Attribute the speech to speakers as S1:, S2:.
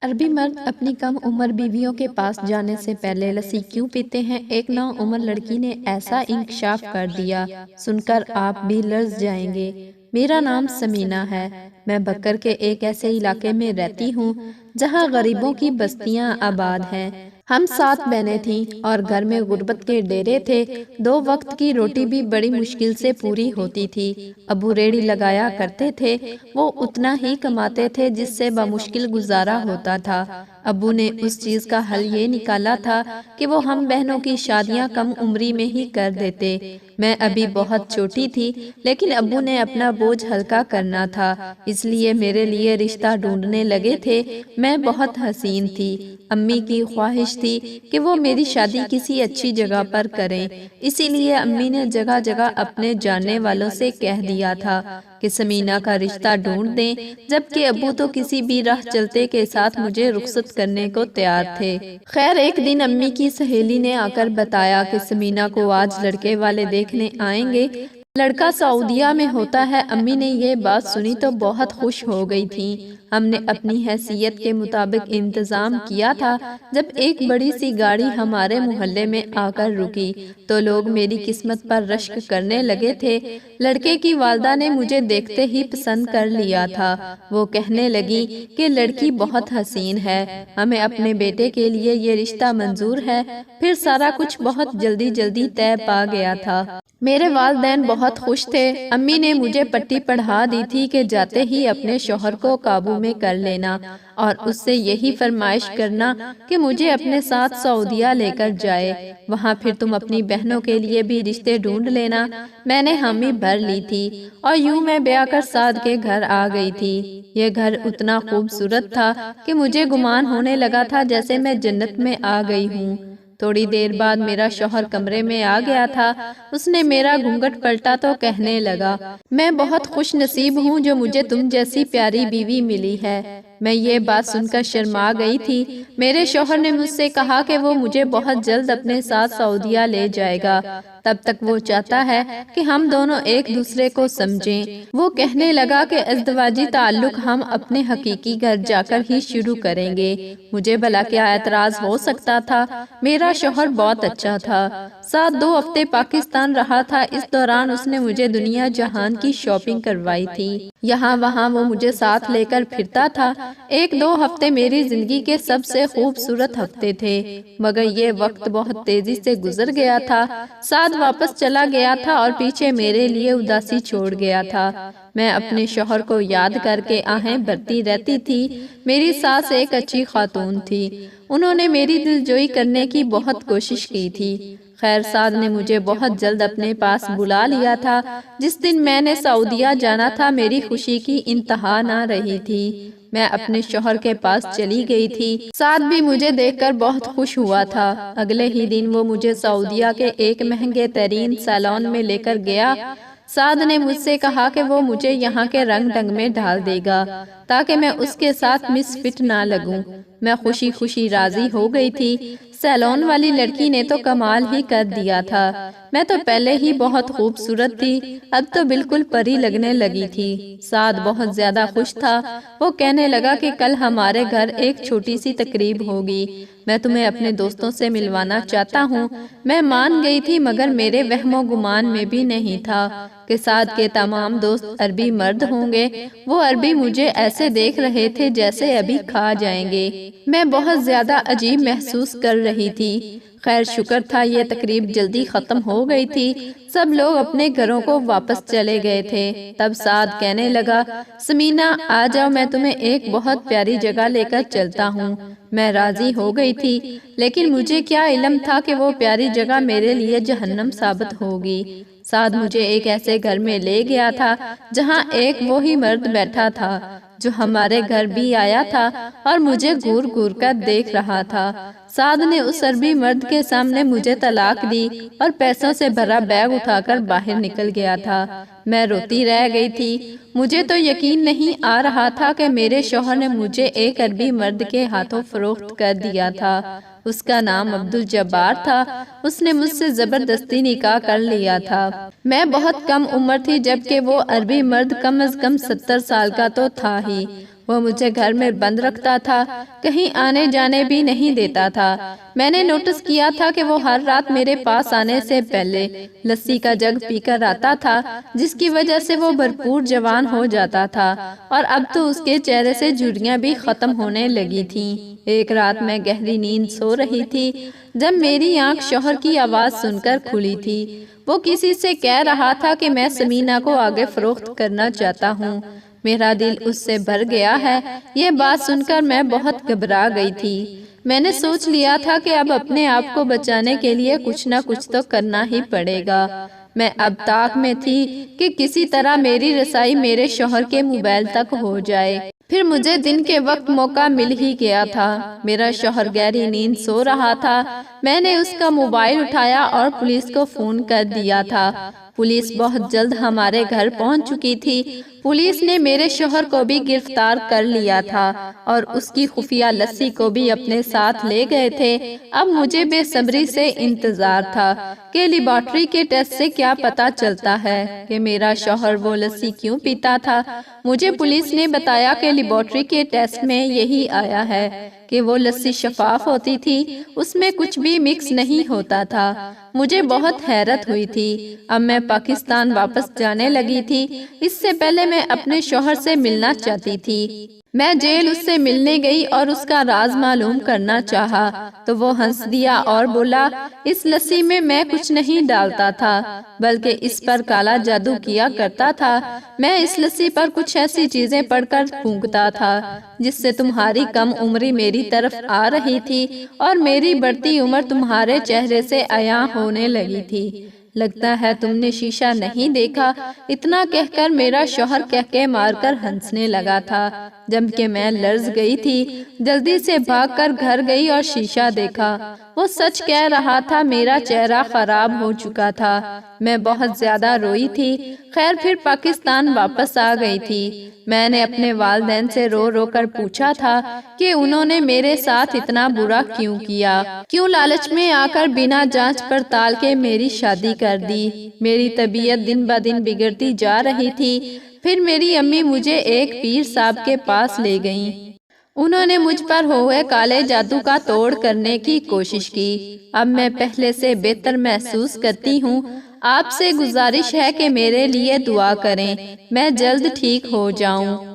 S1: عربی مرد اپنی کم عمر بیویوں کے پاس جانے سے پہلے لسی کیوں پیتے ہیں؟ ایک نو عمر لڑکی نے ایسا انکشاف کر دیا، سن کر آپ بھی لرز جائیں گے۔ میرا نام سمینہ ہے، میں بکر کے ایک ایسے علاقے میں رہتی ہوں جہاں غریبوں کی بستیاں آباد ہیں۔ ہم 7 بہنیں تھیں اور گھر میں غربت کے ڈیرے تھے۔ 2 وقت کی روٹی بھی بڑی مشکل سے پوری ہوتی تھی۔ ابو ریڑھی لگایا کرتے تھے، وہ اتنا ہی کماتے تھے جس سے بمشکل گزارا ہوتا تھا۔ ابو نے اس چیز کا حل یہ نکالا تھا کہ وہ ہم بہنوں کی شادیاں کم عمری میں ہی کر دیتے۔ میں ابھی بہت چھوٹی تھی، لیکن ابو نے اپنا بوجھ ہلکا کرنا تھا، اس لیے میرے لیے رشتہ ڈھونڈنے لگے تھے۔ میں بہت حسین تھی۔ امی کی خواہش تھی کہ وہ میری شادی کسی اچھی جگہ پر کریں، اسی لیے امی نے جگہ جگہ اپنے جاننے والوں سے کہہ دیا تھا کہ سمینہ کا رشتہ ڈھونڈ دیں، جبکہ ابو تو کسی بھی راہ چلتے کے ساتھ مجھے رخصت کرنے کو تیار تھے۔ خیر ایک دن امی کی سہیلی نے آ کر بتایا کہ سمینہ کو آج لڑکے والے دیکھنے آئیں گے، لڑکا سعودیہ میں ہوتا ہے۔ امی نے یہ بات سنی تو بہت خوش ہو گئی تھیں۔ ہم نے اپنی حیثیت کے مطابق انتظام کیا تھا۔ جب ایک بڑی سی گاڑی ہمارے محلے میں آ کر رکی تو لوگ میری قسمت پر رشک کرنے لگے تھے۔ لڑکے کی والدہ نے مجھے دیکھتے ہی پسند کر لیا تھا۔ وہ کہنے لگی کہ لڑکی بہت حسین ہے، ہمیں اپنے بیٹے کے لیے یہ رشتہ منظور ہے۔ پھر سارا کچھ بہت جلدی طے پا گیا تھا۔ میرے والدین بہت خوش تھے۔ امی نے مجھے پٹی پڑھا دی تھی کہ جاتے ہی اپنے شوہر کو قابو میں کر لینا اور اس سے یہی فرمائش کرنا کہ مجھے اپنے ساتھ سعودیہ لے کر جائے، وہاں پھر تم اپنی بہنوں کے لیے بھی رشتے ڈھونڈ لینا۔ میں نے حامی بھر لی تھی اور یوں میں بیاہ کر سعد کے گھر آ گئی تھی۔ یہ گھر اتنا خوبصورت تھا کہ مجھے گمان ہونے لگا تھا جیسے میں جنت میں آ گئی ہوں۔ تھوڑی دیر بعد میرا شوہر کمرے میں آ گیا تھا۔ اس نے میرا گھونگھٹ پلٹا تو کہنے لگا، میں بہت خوش نصیب ہوں جو مجھے تم جیسی پیاری بیوی ملی ہے۔ میں یہ بات سن کر شرما گئی تھی۔ میرے شوہر نے مجھ سے کہا کہ وہ مجھے بہت جلد اپنے ساتھ سعودیہ لے جائے گا، تب تک وہ چاہتا ہے کہ ہم دونوں ایک دوسرے کو سمجھیں۔ وہ کہنے لگا کہ ازدواجی تعلق ہم اپنے حقیقی گھر جا کر ہی شروع کریں گے۔ مجھے بھلا کیا اعتراض ہو سکتا تھا؟ میرا شوہر بہت اچھا تھا۔ ساتھ 2 ہفتے پاکستان رہا تھا۔ اس دوران اس نے مجھے دنیا جہان کی شاپنگ کروائی تھی۔ یہاں وہاں وہ مجھے ساتھ لے کر پھرتا تھا۔ 1-2 ہفتے میری زندگی کے سب سے خوبصورت ہفتے تھے، مگر یہ وقت بہت تیزی سے گزر گیا تھا۔ سعد واپس چلا گیا تھا اور پیچھے میرے لیے اداسی چھوڑ گیا تھا۔ میں اپنے شوہر کو یاد کر کے آہیں بھرتی رہتی تھی۔ میری ساس ایک اچھی خاتون تھی، انہوں نے میری دلجوئی کرنے کی بہت کوشش کی تھی۔ خیر سعد نے مجھے بہت جلد اپنے پاس بلا لیا تھا۔ جس دن میں نے سعودیہ جانا تھا میری خوشی کی انتہا نہ رہی تھی۔ میں اپنے شوہر کے پاس چلی گئی تھی۔ سعد بھی مجھے دیکھ کر بہت خوش ہوا تھا۔ اگلے ہی دن وہ مجھے سعودیہ کے ایک مہنگے ترین سیلون میں لے کر گیا۔ سعد نے مجھ سے کہا کہ وہ مجھے یہاں کے رنگ ڈھنگ میں ڈھال دے گا تاکہ میں اس کے ساتھ مس فٹ نہ لگوں۔ میں خوشی خوشی راضی ہو گئی تھی۔ سیلون والی لڑکی نے تو کمال ہی کر دیا تھا۔ میں تو پہلے ہی بہت خوبصورت تھی، اب تو بالکل پری لگنے لگی تھی۔ سعد بہت زیادہ خوش تھا۔ وہ کہنے لگا کہ کل ہمارے گھر ایک چھوٹی سی تقریب ہوگی، میں تمہیں اپنے دوستوں سے ملوانا چاہتا ہوں۔ میں مان گئی تھی، مگر میرے وہم و گمان میں بھی نہیں تھا کہ سعد کے تمام دوست عربی مرد ہوں گے۔ وہ عربی مجھے ایسے دیکھ رہے تھے جیسے ابھی کھا جائیں گے۔ میں بہت زیادہ عجیب محسوس کر رہی تھی۔ خیر شکر تھا یہ تقریب جلدی ختم ہو گئی تھی۔ سب لوگ اپنے گھروں کو واپس چلے گئے تھے۔ تب سعد کہنے لگا، سمینہ آ جاؤ، میں تمہیں ایک بہت پیاری جگہ لے کر چلتا ہوں۔ میں راضی ہو گئی تھی، لیکن مجھے کیا علم تھا کہ وہ پیاری جگہ میرے لیے جہنم ثابت ہوگی۔ سعد مجھے ایک ایسے گھر میں لے گیا تھا جہاں ایک وہی مرد بیٹھا تھا جو ہمارے گھر بھی آیا تھا اور مجھے گور گور کر دیکھ رہا تھا۔ سعد نے اس عربی مرد کے سامنے مجھے طلاق دی اور پیسوں سے بھرا بیگ اٹھا کر باہر نکل گیا تھا۔ میں روتی رہ گئی تھی۔ مجھے تو یقین نہیں آ رہا تھا کہ میرے شوہر نے مجھے ایک عربی مرد کے ہاتھوں فروخت کر دیا تھا۔ اس کا نام عبدالجبار تھا۔ اس نے مجھ سے زبردستی نکاح کر لیا تھا۔ میں بہت کم عمر تھی جبکہ وہ عربی مرد کم از کم 70 سال کا تو تھا ہی۔ وہ مجھے گھر میں بند رکھتا تھا، کہیں آنے جانے بھی نہیں دیتا تھا۔ میں نے نوٹس کیا تھا کہ وہ ہر رات میرے پاس آنے سے پہلے لسی کا جگ پی کر آتا تھا، جس کی وجہ سے وہ بھرپور جوان ہو جاتا تھا، اور اب تو اس کے چہرے سے جھریاں بھی ختم ہونے لگی تھیں۔ ایک رات میں گہری نیند سو رہی تھی جب میری آنکھ شوہر کی آواز سن کر کھلی تھی۔ وہ کسی سے کہہ رہا تھا کہ میں سمینہ کو آگے فروخت کرنا چاہتا ہوں۔ میرا دل اس سے بھر گیا ہے۔ یہ بات سن کر میں بہت گھبرا گئی تھی۔ میں نے سوچ لیا تھا کہ اب اپنے آپ کو بچانے کے لیے کچھ نہ کچھ تو کرنا ہی پڑے گا۔ میں اب طاق میں تھی کہ کسی طرح میری رسائی میرے شوہر کے موبائل تک ہو جائے۔ پھر مجھے دن کے وقت موقع مل ہی گیا تھا۔ میرا شوہر گہری نیند سو رہا تھا۔ میں نے اس کا موبائل اٹھایا اور پولیس کو فون کر دیا تھا۔ پولیس بہت جلد ہمارے گھر پہنچ چکی تھی۔ پولیس نے میرے شوہر کو بھی گرفتار کر لیا تھا اور اس کی خفیہ لسی کو بھی اپنے ساتھ لے گئے تھے۔ اب مجھے بے صبری سے انتظار تھا کہ لیبارٹری کے ٹیسٹ سے کیا پتہ چلتا ہے کہ میرا شوہر وہ لسی کیوں پیتا تھا۔ مجھے پولیس نے بتایا کہ لیبارٹری کے ٹیسٹ میں یہی آیا ہے کہ وہ لسی شفاف ہوتی تھی، اس میں کچھ بھی مکس نہیں ہوتا تھا۔ مجھے بہت حیرت ہوئی تھی۔ اب میں پاکستان واپس جانے لگی تھی۔ اس سے پہلے میں اپنے شوہر سے ملنا چاہتی تھی۔ میں جیل اس سے ملنے گئی اور اس کا راز معلوم کرنا چاہا تو وہ ہنس دیا اور بولا، اس لسی میں کچھ نہیں ڈالتا تھا بلکہ اس پر کالا جادو کیا کرتا تھا۔ میں اس لسی پر کچھ ایسی چیزیں پڑھ کر پھونکتا تھا جس سے تمہاری کم عمری میری طرف آ رہی تھی اور میری بڑھتی عمر تمہارے چہرے سے عیاں ہونے لگی تھی۔ لگتا ہے تم نے شیشہ نہیں دیکھا۔ اتنا کہہ کر میرا شوہر کہکے مار کر ہنسنے لگا تھا، جبکہ میں لرز گئی تھی۔ جلدی سے بھاگ کر گھر گئی اور شیشہ دیکھا۔ وہ سچ کہہ رہا تھا، میرا چہرہ خراب ہو چکا تھا۔ میں بہت زیادہ روئی تھی۔ خیر پھر پاکستان واپس آ گئی تھی۔ میں نے اپنے والدین سے رو رو کر پوچھا تھا کہ انہوں نے میرے ساتھ اتنا برا کیوں کیا، کیوں لالچ میں آ کر بنا جانچ پڑتال کے میری شادی کر دی۔ میری طبیعت دن بہ دن بگڑتی جا رہی تھی۔ پھر میری امی مجھے ایک پیر صاحب کے پاس لے گئیں۔ انہوں نے مجھ پر ہوئے کالے جادو کا توڑ کرنے کی کوشش کی۔ اب میں پہلے سے بہتر محسوس کرتی ہوں۔ آپ سے گزارش ہے کہ میرے لیے دعا کریں، میں جلد ٹھیک ہو جاؤں۔